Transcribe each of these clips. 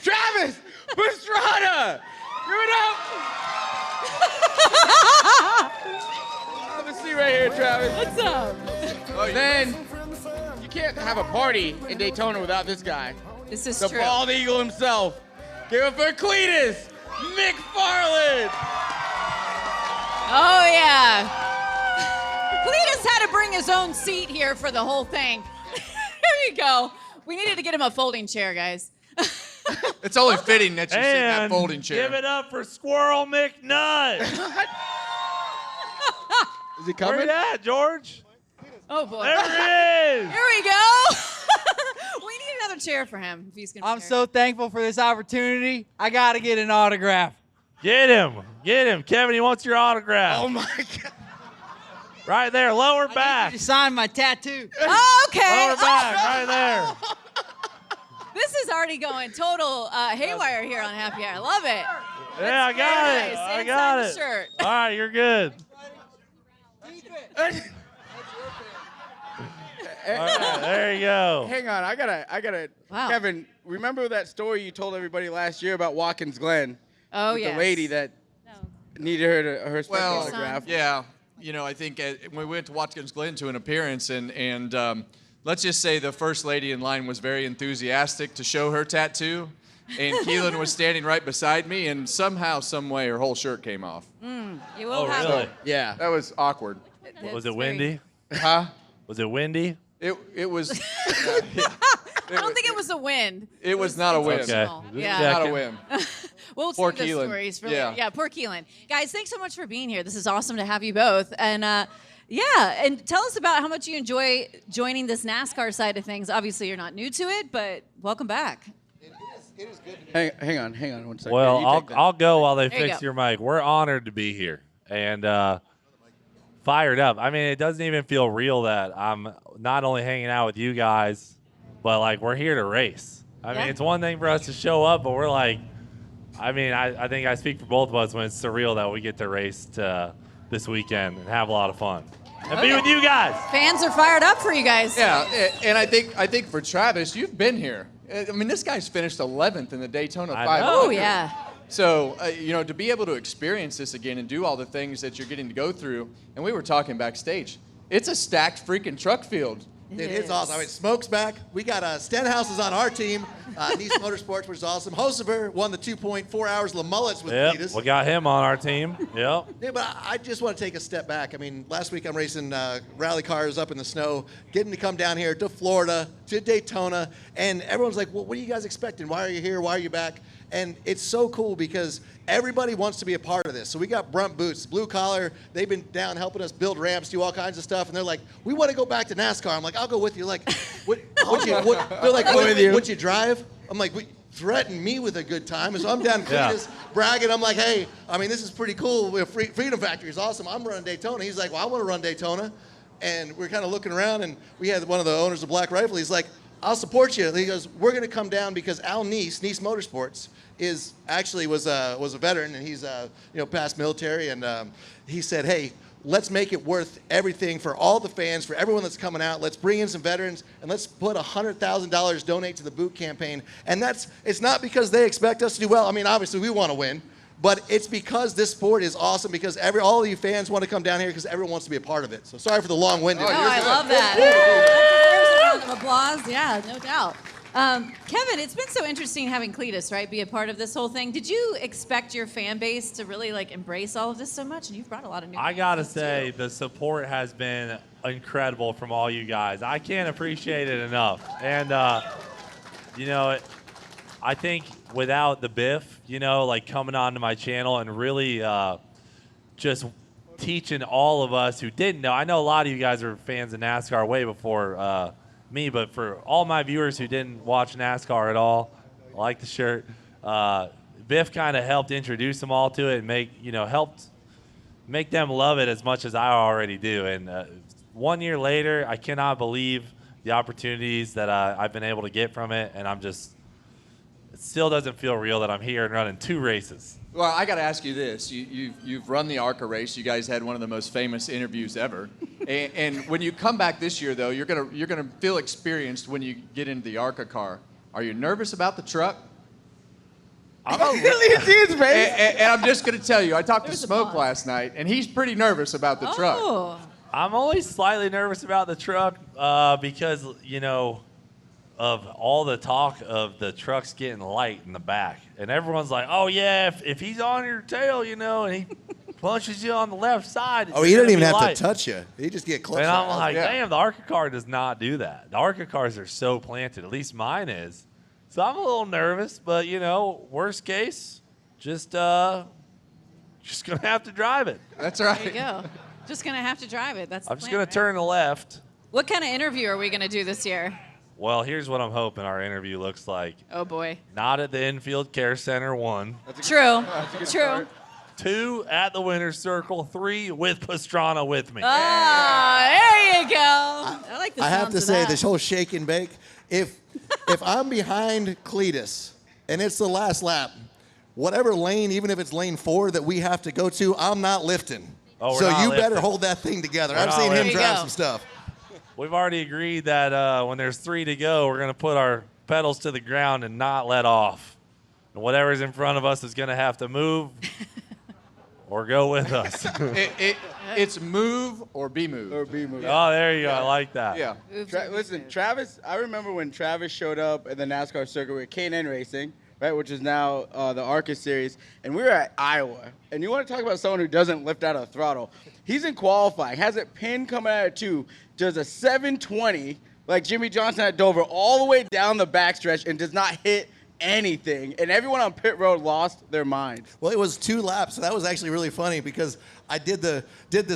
Travis Pastrana. Give it up. Have a seat right here, Travis. What's up? Then you can't have a party in Daytona without this guy. This is the true. bald eagle himself. Give it for Cleetus McFarland. Oh, yeah. Cleetus had to bring his own seat here for the whole thing. Here you go. We needed to get him a folding chair, guys. It's only fitting that you sit in that folding chair. Give it up for Squirrel McNutt. Is he coming? Where you at, George? Oh, boy. There he is. Here we go. We need another chair for him if he's going to I'm so thankful for this opportunity. I got to get an autograph. Get him. Get him. Kevin, he wants your autograph. Oh, my God. Right there, lower back. You sign my tattoo. Oh, okay. Lower back, right there. This is already going total haywire here on Happy Hour. I love it. Yeah, I got it. Nice. I got Inside it. the shirt. All right, you're good. All right, there you go. Hang on, I gotta. Wow. Kevin, remember that story you told everybody last year about Watkins Glen? Oh, with yes. the lady that needed her special Well, autograph. yeah. You know, I think when we went to Watkins Glen to an appearance, and let's just say the first lady in line was very enthusiastic to show her tattoo, and Keelan was standing right beside me, and somehow, some way, her whole shirt came off. You will Oh, have really? Yeah, that was awkward. Was it windy? Huh? Was it windy? It was. I don't think it was a wind. It was not a whim. Okay. Yeah. Not a whim. We'll Poor see the Keelan. stories. For Yeah. Yeah, poor Keelan. Guys, thanks so much for being here. This is awesome to have you both. And yeah, and tell us about how much you enjoy joining this NASCAR side of things. Obviously, you're not new to it, but welcome back. It is good. Hang on 1 second. Well, Yeah, you take that. I'll go while they There you fix go. your mic. We're honored to be here and fired up. I mean, it doesn't even feel real that I'm not only hanging out with you guys, but like we're here to race. I mean, it's one thing for us to show up, but we're like, I mean, I think I speak for both of us when it's surreal that we get to race this weekend and have a lot of fun and be with you guys. Fans are fired up for you guys. Yeah, and I think for Travis, you've been here. I mean, this guy's finished 11th in the Daytona I 500. know. Oh, yeah. So, you know, to be able to experience this again and do all the things that you're getting to go through, and we were talking backstage, it's a stacked freaking truck field. It's awesome. I mean, Smoke's back. We got Stenhouse is on our team. Nice Motorsports, which is awesome. Hosever won the 2.4 hours Le Mullets with Yep, Cleetus. we got him on our team. Yep. Yeah, but I just want to take a step back. I mean, last week I'm racing rally cars up in the snow, getting to come down here to Florida, to Daytona, and everyone's like, well, what are you guys expecting? Why are you here? Why are you back? And it's so cool because everybody wants to be a part of this. So we got Brunt Boots, Blue Collar. They've been down helping us build ramps, do all kinds of stuff. And they're like, we want to go back to NASCAR. I'm like, I'll go with you. Like, they're like, would you drive? I'm like, threaten me with a good time. And so I'm down Cleetus bragging. I'm like, hey, I mean, this is pretty cool. Freedom Factory is awesome. I'm running Daytona. He's like, well, I want to run Daytona. And we're kind of looking around, and we had one of the owners of Black Rifle. He's like, I'll support you. He goes, we're going to come down because Al Neese Motorsports, was a veteran, and he's past military, and he said, hey, let's make it worth everything for all the fans, for everyone that's coming out. Let's bring in some veterans, and let's put $100,000 donate to the boot campaign. And it's not because they expect us to do well. I mean, obviously we want to win, but it's because this sport is awesome, because all of you fans want to come down here because everyone wants to be a part of it. So sorry for the long-winded. Oh, I love that. There's a round of applause. Yeah, no doubt. Kevin, it's been so interesting having Cleetus, right, be a part of this whole thing. Did you expect your fan base to really embrace all of this so much? And you've brought a lot of new. I gotta say, the support has been incredible from all you guys. I can't appreciate it enough. And I think without the Biff, coming onto my channel and really just teaching all of us who didn't know. I know a lot of you guys are fans of NASCAR way before me, but for all my viewers who didn't watch NASCAR at all, I like the shirt. Biff kind of helped introduce them all to it and helped make them love it as much as I already do. And 1 year later, I cannot believe the opportunities that I've been able to get from it, and I'm just it still doesn't feel real that I'm here and running 2 races. Well, I got to ask you this. You've run the ARCA race. You guys had one of the most famous interviews ever. And when you come back this year, though, you're gonna feel experienced when you get into the ARCA car. Are you nervous about the truck? You see his face? And I'm just going to tell you, I talked There's to a Smoke pause. last night, and he's pretty nervous about the truck. Oh. I'm only slightly nervous about the truck because, you know, of all the talk of the trucks getting light in the back. And everyone's like, oh, yeah, if he's on your tail, you know, and he punches you on the left side. Oh, he doesn't even have light. to touch you. He just get close. And I'm like, Yeah. damn, the ARCA car does not do that. The ARCA cars are so planted. At least mine is. So I'm a little nervous, but, you know, worst case, just going to have to drive it. That's There you right. go. Just going to have to drive it. That's the I'm just plan, going to right? turn to left. What kind of interview are we going to do this year? Well, here's what I'm hoping our interview looks like. Oh, boy. Not at the infield care center, 1. True. True. 2 at the winner's circle. 3 with Pastrana with me. Oh, there you go. I like the I have sounds to of say, that. this whole shake and bake, if I'm behind Cleetus and it's the last lap, whatever lane, even if it's lane 4 that we have to go to, I'm not lifting. Oh, we're so not you lifting. better hold that thing together. We're I've not seen him lifting. drive There you some go. stuff. We've already agreed that when there's 3 to go, we're going to put our pedals to the ground and not let off. And whatever's in front of us is going to have to move or go with us. It's move or be moved. Or be moved. Oh, there you go. I like that. Yeah. Listen, Travis, I remember when Travis showed up at the NASCAR circuit with K&N Racing, right, which is now the ARCA series, and we were at Iowa. And you want to talk about someone who doesn't lift out of the throttle. He's in qualifying, has it pinned coming out of 2, does a 720 like Jimmy Johnson at Dover all the way down the backstretch and does not hit anything. And everyone on pit road lost their mind. Well, it was 2 laps, so that was actually really funny because I did the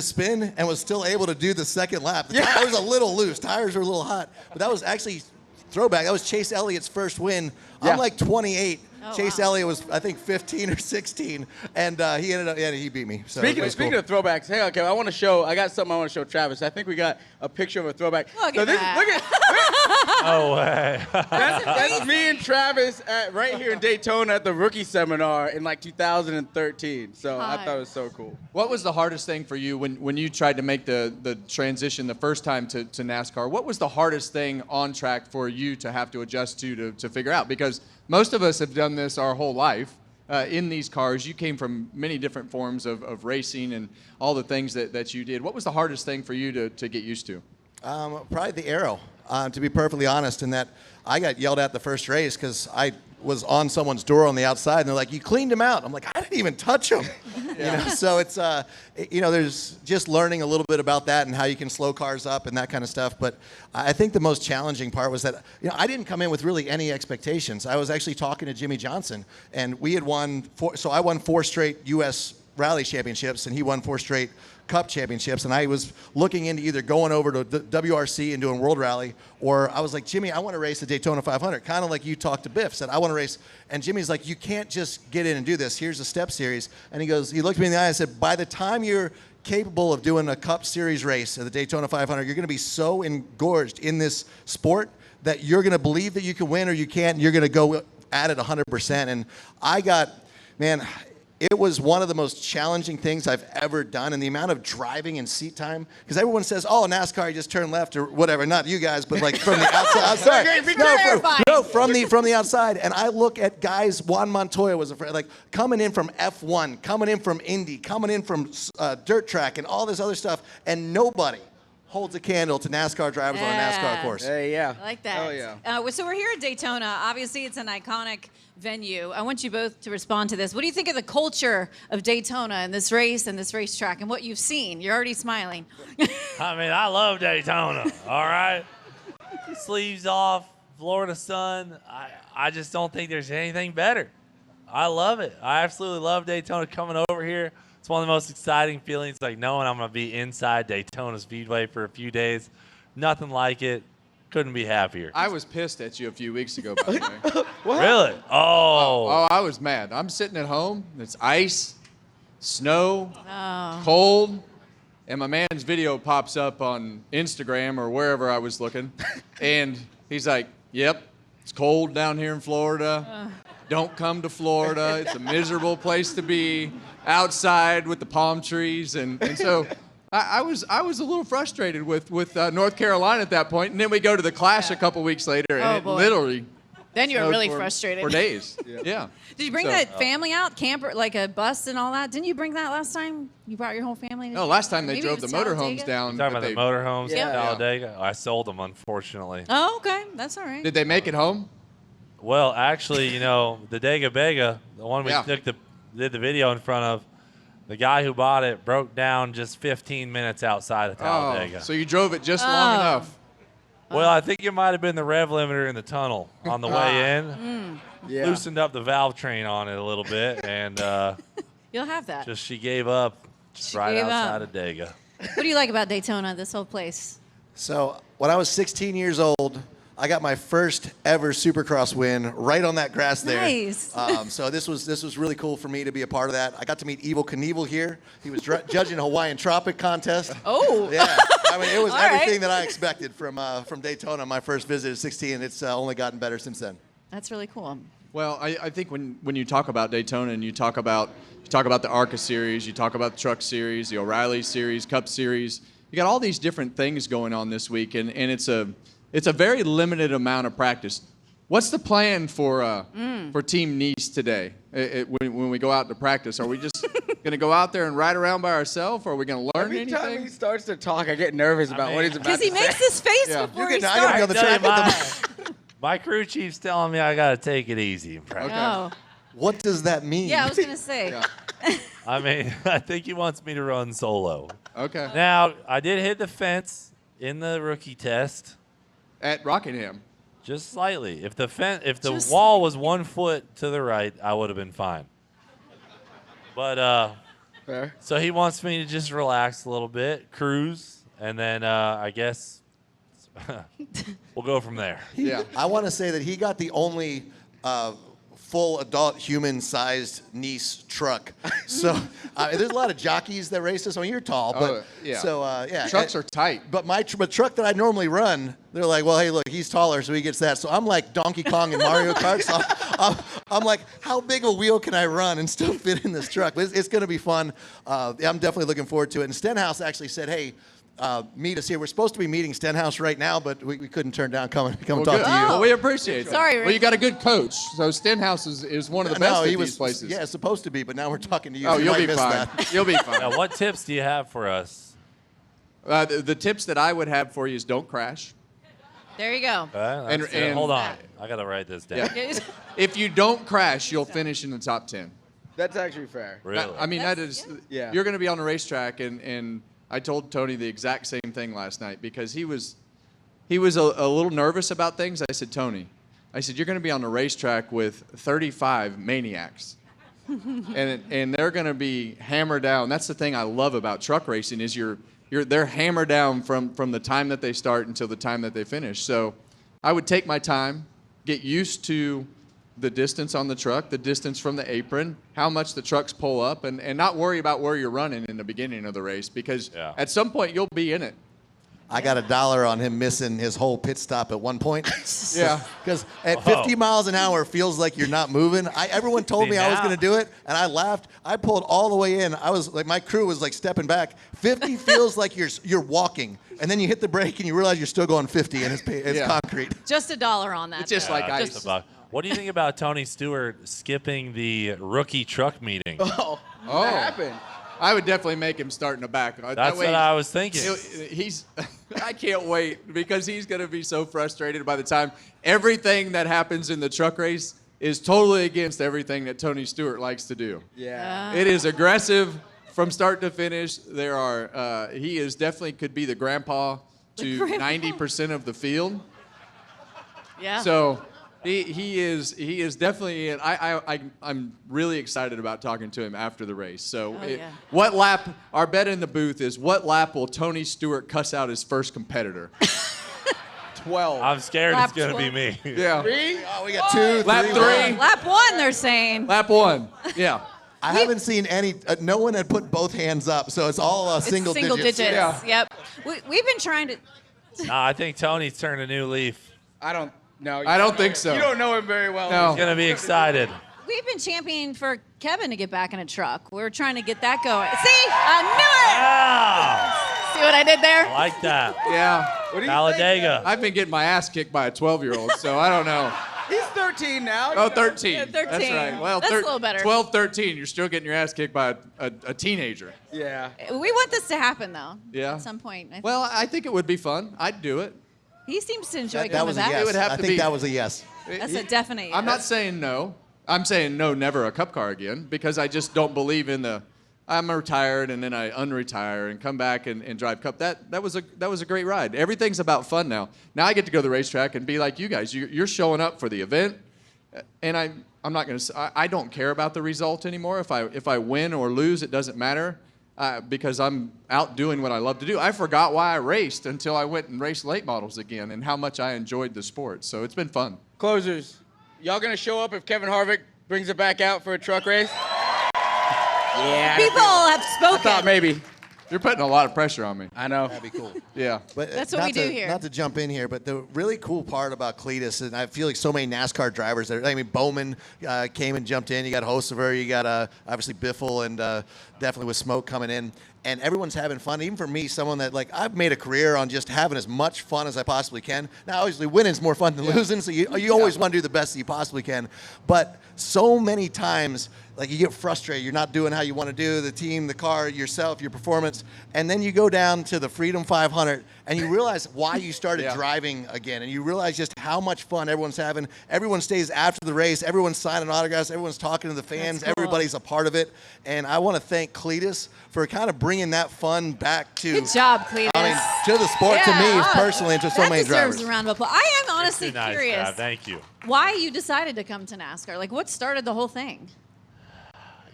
spin and was still able to do the second lap. The tires were a little loose, tires were a little hot, but that was actually throwback. That was Chase Elliott's first win. Yeah. I'm like 28. Oh, Chase wow. Elliott was, I think, 15 or 16, and he ended up, he beat me. So Speaking it was of cool. throwbacks, hey, okay, I got something I want to show Travis. I think we got a picture of a throwback. Look at that. Look at No way. that's me and Travis right here in Daytona at the rookie seminar in like 2013. So I Hi. thought it was so cool. What was the hardest thing for you when you tried to make the transition the first time to NASCAR? What was the hardest thing on track for you to have to adjust to figure out? Because most of us have done this our whole life in these cars. You came from many different forms of racing and all the things that you did. What was the hardest thing for you to get used to? Probably the arrow, to be perfectly honest, in that I got yelled at the first race because I was on someone's door on the outside, and they're like, "You cleaned him out." I'm like, "I didn't even touch him." You know, so it's there's just learning a little bit about that and how you can slow cars up and that kind of stuff. But I think the most challenging part was that I didn't come in with really any expectations. I was actually talking to Jimmy Johnson, and we had won I won 4 straight U.S. Rally championships, and he won 4 straight Cup championships, and I was looking into either going over to the WRC and doing World Rally, or I was like, Jimmy, I want to race the Daytona 500, kind of like you talked to Biff, said, I want to race, and Jimmy's like, you can't just get in and do this. Here's a step series, and he looked me in the eye and said, by the time you're capable of doing a Cup Series race at the Daytona 500, you're going to be so engorged in this sport that you're going to believe that you can win or you can't, and you're going to go at it 100%, and it was one of the most challenging things I've ever done, and the amount of driving and seat time. Because everyone says, "Oh, NASCAR, you just turn left or whatever." Not you guys, but like from the outside. From the outside. And I look at guys. Juan Montoya was coming in from F1, coming in from Indy, coming in from dirt track, and all this other stuff, and nobody holds a candle to NASCAR drivers on a NASCAR course. Hey, yeah. I like that. Oh, yeah. So we're here at Daytona. Obviously, it's an iconic venue. I want you both to respond to this. What do you think of the culture of Daytona and this race and this racetrack and what you've seen? You're already smiling. I mean, I love Daytona, all right? Sleeves off, Florida sun. I just don't think there's anything better. I love it. I absolutely love Daytona. Coming over here, it's one of the most exciting feelings, like knowing I'm going to be inside Daytona Speedway for a few days. Nothing like it. Couldn't be happier. I was pissed at you a few weeks ago, by the way. Really? Oh. I was mad. I'm sitting at home. It's ice, snow, Oh. cold, and my man's video pops up on Instagram or wherever I was looking, and he's like, "Yep, it's cold down here in Florida. don't come to Florida. It's a miserable place to be, outside with the palm trees. And so I was a little frustrated with North Carolina at that point. And then we go to the Clash a couple weeks later, and it literally Then you were snowed really for frustrated. days. Yeah. Did you bring that family out, camper, like a bus and all that? Didn't you bring that last time? You brought your whole family? No, last time they Maybe drove it the was motorhomes Talladega? down. Talking about but the they- motorhomes in Yeah. Talladega? I sold them, unfortunately. Oh, okay. That's all right. Did they make it home? Well, actually, the Dega Bega, the one we did the video in front of, the guy who bought it broke down just 15 minutes outside of Talladega. So you drove it just long enough. Well, I think it might have been the rev limiter in the tunnel on the way in. Yeah. Loosened up the valve train on it a little bit, and You'll have that. just she gave up just right gave outside up. of Dega. What do you like about Daytona, this whole place? So when I was 16 years old, I got my first ever Supercross win right on that grass there. Nice. So this was really cool for me to be a part of that. I got to meet Evel Knievel here. He was judging a Hawaiian Tropic contest. Oh. Yeah, I mean it was All everything right. that I expected from Daytona. My first visit at 16. It's only gotten better since then. That's really cool. Well, I think when you talk about Daytona and you talk about the ARCA series, you talk about the Truck Series, the O'Reilly Series, Cup Series, you got all these different things going on this week, and it's a very limited amount of practice. What's the plan for Team Nice today? When we go out to practice, are we just going to go out there and ride around by ourselves, or are we going to learn Every anything? time he starts to talk, I get nervous about what he's about Because to he say. makes this face Yeah. before he I gotta be on the starts. track with them. My crew chief's telling me I got to take it easy in practice. Oh. What does that mean? Yeah, I was going to say. I mean, I think he wants me to run solo. Okay. Now, I did hit the fence in the rookie test, At Rockingham. just slightly. If the Just wall was 1 foot to the right, I would have been fine. But Fair. so he wants me to just relax a little bit, cruise, and then I guess we'll go from there. Yeah. I want to say that he got the only full adult human-sized Nice truck. So there's a lot of jockeys that race this. I mean, you're tall, but Oh, yeah. So yeah, Trucks are tight. But my truck that I normally run, they're like, well, hey, look, he's taller, so he gets that. So I'm like Donkey Kong in Mario Kart. So I'm like, how big of a wheel can I run and still fit in this truck? It's going to be fun. I'm definitely looking forward to it. And Stenhouse actually said, hey, meet us here. We're supposed to be meeting Stenhouse right now, but we couldn't turn down come talk Good. to you. Well, we appreciate it. Sorry, Well, Rick. you got a good coach. So Stenhouse is one of the best he at was these places. Yeah, supposed to be, but now we're talking to you. Oh, so you you'll might be miss fine. that. You'll be fine. Now, what tips do you have for us? The tips that I would have for you is don't crash. There you go. And- Hold on. I got to write this down. Yeah. If you don't crash, you'll finish in the top 10. That's actually fair. Really? I mean, that is, Yeah. you're going to be on the racetrack, and I told Tony the exact same thing last night because he was a little nervous about things. I said, Tony, you're going to be on the racetrack with 35 maniacs, and they're going to be hammered down. That's the thing I love about truck racing is they're hammered down from the time that they start until the time that they finish. So I would take my time, get used to the distance on the truck, the distance from the apron, how much the trucks pull up, and not worry about where you're running in the beginning of the race because at some point you'll be in it. I got $1 on him missing his whole pit stop at one point. Yeah. Because at 50 miles an hour feels like you're not moving. Everyone told See, me I was now- going to do it, and I laughed. I pulled all the way in. I was like, my crew was like stepping back. 50 feels like you're walking, and then you hit the brake and you realize you're still going 50, and it's Yeah. concrete. Just $1 on that. It's just though. like ice. Just a buck. What do you think about Tony Stewart skipping the rookie truck meeting? Oh, that happened. I would definitely make him start in the back. That's what I was thinking. I can't wait because he's going to be so frustrated by the time everything that happens in the truck race is totally against everything that Tony Stewart likes to do. Yeah. It is aggressive from start to finish. He is definitely could be the grandpa to 90% of the field. Yeah. So he is definitely. I'm really excited about talking to him after the race. So yeah. what lap? Our bet in the booth is what lap will Tony Stewart cuss out his first competitor? 12. I'm scared Lap it's going to be me. Yeah. Oh, we got 2, Lap 3, 3. Lap 1, they're saying. Lap 1. Yeah. I haven't seen any. No one had put both hands up, so it's all It's single digits. Yeah. Yep. We've been trying to. No, I think Tony's turned a new leaf. I don't No, I don't think so. You don't know him very well. No. He's gonna be excited. We've been championing for Kevin to get back in a truck. We're trying to get that going. See? I knew it! Wow. See what I did there? I like that. Yeah. What do you Talladega. I've been getting my ass kicked by a 12-year-old, so I don't know. think? He's 13 now. Oh, 13. Yeah, 13. That's right. Well, That's a little better. 12, 13, you're still getting your ass kicked by a teenager. Yeah. We want this to happen, though. Yeah. At some point. Well, I think it would be fun. I'd do it. He seems to enjoy That coming was a back. yes. It would have I to think be- that was a yes. That's a definite yes. I'm not saying no. I'm saying no, never a cup car again, because I just don't believe in the I'm retired and then I unretire and come back and drive cup. That was a great ride. Everything's about fun now. Now I get to go to the racetrack and be like you guys. You're showing up for the event, and I'm not going to. I don't care about the result anymore. If I win or lose, it doesn't matter. Because I'm out doing what I love to do. I forgot why I raced until I went and raced late models again and how much I enjoyed the sport. So it's been fun. Closers. Y'all gonna show up if Kevin Harvick brings it back out for a truck race? Yeah. People have I spoken. thought maybe. You're putting a lot of pressure on me. I know. That'd be cool. Yeah. But That's what not we do to- here. Not to jump in here, but the really cool part about Cleetus, and I feel like so many NASCAR drivers, Bowman came and jumped in. You got Hosever, you got obviously Biffle, and definitely with Smoke coming in. And everyone's having fun. Even for me, someone that, I've made a career on just having as much fun as I possibly can. Now, obviously, winning's more fun than losing, so you always want to do the best that you possibly can. But so many times, you get frustrated. You're not doing how you want to do, the team, the car, yourself, your performance. And then you go down to the Freedom 500, and you realize why you started driving again. And you realize just how much fun everyone's having. Everyone stays after the race. Everyone's signing autographs. Everyone's talking to the fans. That's cool. Everybody's a part of it. And I want to thank Cleetus for kind of bringing that fun back to Good job, Cleetus. I mean, to the sport, to me personally, and to so many That drivers. deserves a round of applause. I am honestly Too nice, curious Trav. Thank you. why you decided to come to NASCAR. What started the whole thing?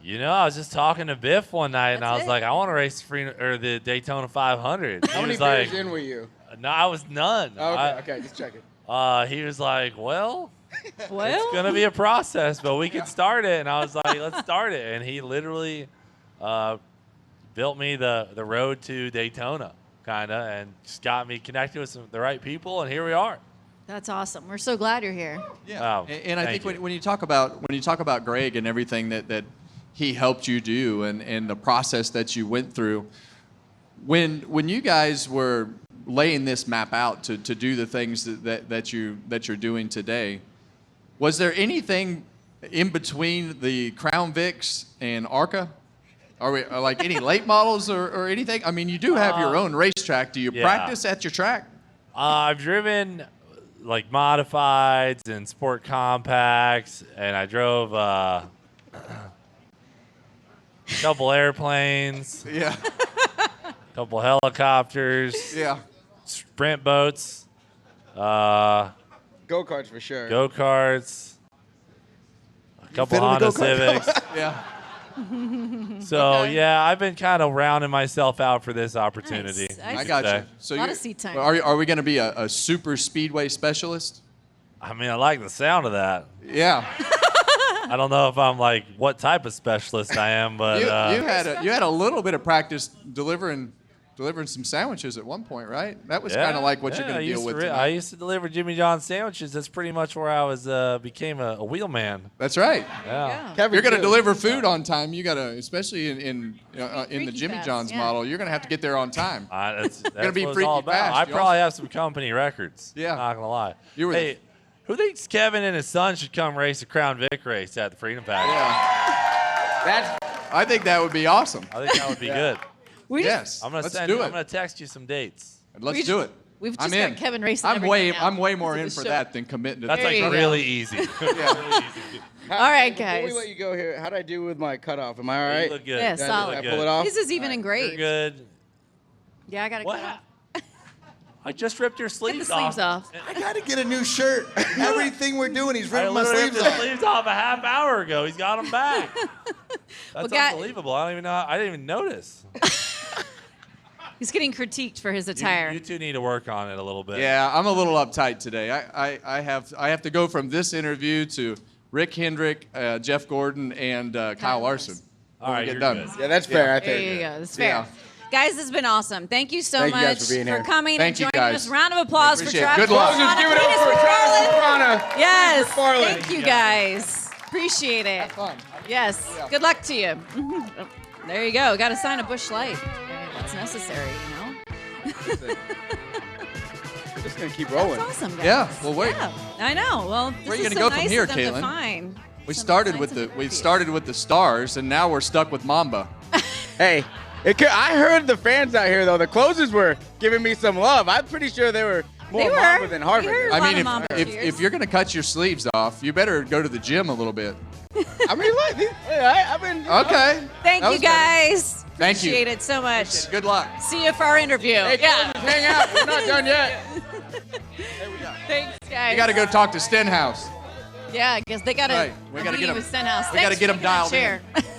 I was just talking to Biff one night, and I was That's it. like, I want to race the Daytona 500. How many was like, beers in were you? No, I was none. Oh, okay, just checking. He was like, well, Well, it's going to be a process, but we can start it. And I was like, let's start it. And he literally built me the road to Daytona, kind of, and just got me connected with the right people, and here we are. that's awesome. We're so glad you're here. Yeah. Oh, And I thank think you. when you talk about Greg and everything that he helped you do and the process that you went through, when you guys were laying this map out to do the things that you're doing today, was there anything in between the Crown Vics and ARCA? Are we any late models or anything? I mean, you do have your own racetrack. Do you practice at your track? I've driven modifieds and sport compacts, and I drove a couple airplanes, Yeah. couple helicopters, Yeah. sprint boats, Go-karts for sure. go-karts, a couple fit in the Honda go-kart? Civics. Yeah. So I've been kind of rounding myself out for this opportunity. Nice. I got Okay. you. So A lot you're- of seat time. Are we going to be a super speedway specialist? I mean, I like the sound of that. Yeah. I don't know if I'm what type of specialist I am, but You had a little bit of practice delivering some sandwiches at one point, right? That was kind of like what you're going to deal with I tonight. used to deliver Jimmy John's sandwiches. That's pretty much where I was became a wheelman. That's right. Yeah. Kevin, You're going to too. deliver food on time. You got to, especially in the Freaky Jimmy fast, John's yeah. model, you're going to have to get there on time. That's gonna be what it's freaky all about. fast. I You probably have some company records. Yeah. Not gonna lie. You were Hey, who thinks Kevin and his son should come race a Crown Vic race at the Freedom Pack? Yeah. That's I think that would be awesome. I think that would be good. We just, Yes. I'm gonna Let's send. do it. I'm gonna text you some dates. Let's do it. We've I'm just in. got Kevin racing I'm way everything now. I'm way more to in the for show. that than committing to That's There you go. really easy. Yeah. All right, Before guys. we let you go here, how'd I do with my cutoff? Am I all right? You look good. Yeah, You Did I- solid. Did I look pull good. it off? This is even You're engraved. good. Yeah, I got to What? cut off. I just ripped your Get the sleeves sleeves off. I got to get a new shirt. Everything we're doing, he's I ripping my literally sleeves ripped the off. sleeves off a half hour ago. He's got them back. That's guy- unbelievable. I don't even know. I didn't even notice. He's getting critiqued for his You, attire. you two need to work on it a little bit. Yeah, I'm a little uptight today. I have to go from this interview to Rick Hendrick, Jeff Gordon, and Kyle Larson. All right, get you're done. good. Yeah, that's fair, I There think. you go. That's fair. Yeah. Guys, it's been awesome. Thank you so Thank you much guys for being here. coming Thank and you, joining guys. us. Round of applause for Appreciate it. Travis. Good luck. Just give it up Cleetus for Travis McFarland. McFarland. Yes. McFarland. Thank you guys. Appreciate it. Fun. Yes. Good luck to you. There you go. Got to sign a Busch Light. That's necessary, We're just gonna keep rolling. That's awesome, guys. Yeah, well, wait. Yeah, I know. Well, this Where are you is gonna so go from nice here, of them to Caitlin? find We some started signs with of the trophies. stars, and now we're stuck with Mamba. Hey, I heard the fans out here though. The closers were giving me some love. I'm pretty sure they were more They were. Mamba than We Harvick. heard a I lot mean, of Mamba if cheers. you're gonna cut your sleeves off, you better go to the gym a little bit. I mean, look, I've been. you know, Okay. Thank That you was better. guys. Thank you. Appreciate it so much. Good luck. See you for our interview. Hey, yeah. closers, hang out. We're not done yet. Thanks, guys. You got to go talk to Stenhouse. Yeah, I guess they got to. Right, we gotta get 'em- Stenhouse. we gotta Thanks get for 'em taking that dialed in. chair.